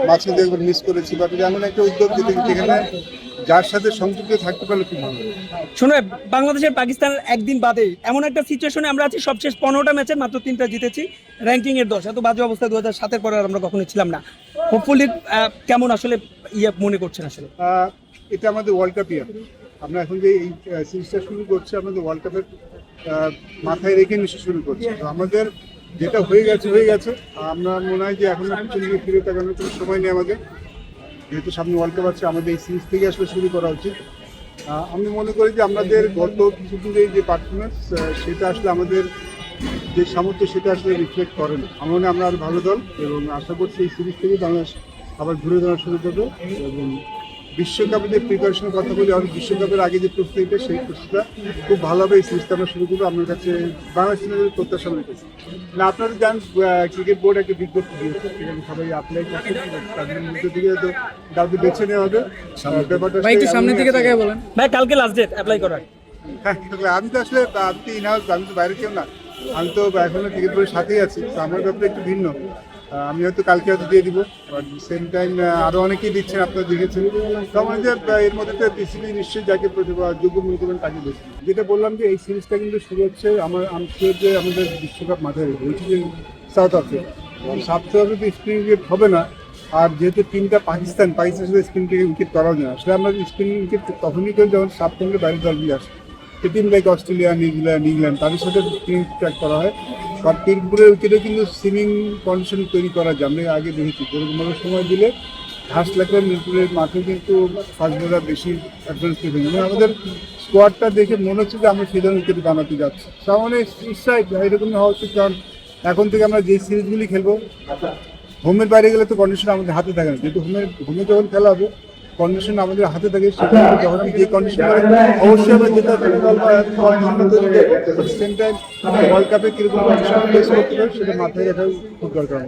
মাঝখান থেকে একবার মিস করেছি, বাট এমন একটা উদ্যোগ যেখানে যার সাথে সংযুক্ত থাকতে পারলে খুব ভালো। শুনে বাংলাদেশের পাকিস্তানের একদিন বাদে এমন একটা সিচুয়েশনে আমরা আছি, সবশেষ 15টা ম্যাচে মাত্র 3টা জিতেছি, র্যাঙ্কিং এর 10। এত বাজে অবস্থা 2007-এর পরে আর আমরা কখনো ছিলাম না। হোপফুলি কেমন আসলে মনে করছেন আসলে? এটা আমাদের ওয়ার্ল্ড কাপ ইয়ার। আমরা এখন যে এই সিরিজটা শুরু করছি আমাদের ওয়ার্ল্ড কাপের মাথায় রেখে নিশ্চয় শুরু করছি। তো আমাদের যেটা হয়ে গেছে। আমরা মনে হয় যে এখন পিছনে দিকে ফিরে তাকানোর কোনো সময় নেই আমাদের, যেহেতু সামনে ওয়ার্ল্ড কাপ আছে। আমাদের এই সিরিজ থেকে আসলে শুরু করা উচিত। আমি মনে করি যে আমাদের গত কিছুদিনের যে পারফরমেন্স সেটা আসলে আমাদের যে সামর্থ্য সেটা আসলে রিফ্লেক্ট করে না। আমার মনে হয় আমরা আরও ভালো দল, এবং আশা করছি এই সিরিজ থেকে বাংলাদেশ আবার ঘুরে দাঁড়ানো শুরু করবে। এবং বিশ্বকাপের যে প্রিপারেশনের কথা বলি, আমি বিশ্বকাপের আগে যে প্রস্তুতিটা, সেই প্রস্তুতিটা খুব ভালোভাবে এই সিরিজটা আমরা শুরু করবো। আপনার কাছে বাংলাদেশ টিমের প্রত্যাশা রেখেছি না। আপনারা জানেন ক্রিকেট বোর্ড একটা বিজ্ঞপ্তি দিয়েছে, সেখানে সবাই অ্যাপ্লাই করছে। তাদের মধ্যে থেকে তো কাউকে বেছে নেওয়া হবে। ব্যাপারটা সামনের দিকে তাকায় বলেন ভাই, কালকে লাস্ট ডেট অ্যাপ্লাই করার। হ্যাঁ, আমি তো আসলে ইনহাউস, আমি তো বাইরে কেউ না। আমি তো এখনো ক্রিকেট বোর্ডের সাথেই আছি। তো আমার ব্যাপারে একটু ভিন্ন। আমি হয়তো কালকে হয়তো দিয়ে দিব, বাট সেম টাইম আরও অনেকেই দিচ্ছেন, আপনারা দেখেছেন। তো আমার যে এর মধ্যে তো পিসিবি নিশ্চয়ই যাকে যোগ্য মনে করবেন তাকে বেশি। যেটা বললাম যে এই সিরিজটা কিন্তু শুরু হচ্ছে আমি শিওর যে আমাদের বিশ্বকাপ মাথায় হয়েছে যে south Africa. South Africa spin wicket হবে না। আর যেহেতু টিমটা পাকিস্তানের সাথে স্পিন থেকে উইকেট করাও যায়, আসলে আমরা স্পিন উইকেট তখনই করি যখন সাত পনেরো বাইরের দলগুলি আসে। Team like Australia, New Zealand, England, তাদের সাথে স্পিন ট্র্যাক করা হয়। বা পিটবুলের উইকেটে কিন্তু সুইমিং কন্ডিশন তৈরি করা যায়। আমরা আগে দেখেছি কোনো সময় দিলে ঘাস লাগলে মিরপুরের মাঠে কিন্তু ফাস্ট বোলার বেশি অ্যাডভান্স পেয়ে থাকে। মানে আমাদের স্কোয়াডটা দেখে মনে হচ্ছে যে আমরা সেই ধরনের উইকেট বানাতে যাচ্ছি। সামনে নিশ্চয় এরকমই হওয়া উচিত, কারণ এখন থেকে আমরা যে সিরিজগুলি খেলবো, হোমের বাইরে গেলে তো কন্ডিশন আমাদের হাতে থাকে না। যেহেতু হোমে যখন খেলা হবে কন্ডিশন আমাদের হাতে থাকে, সেটা যখন যে কন্ডিশন অবশ্যই আমরা যেটা সেম টাইম ওয়ার্ল্ড কাপে কিরকম কন্ডিশন ফেস করতে পারি সেটা মাথায় রাখা খুব দরকার।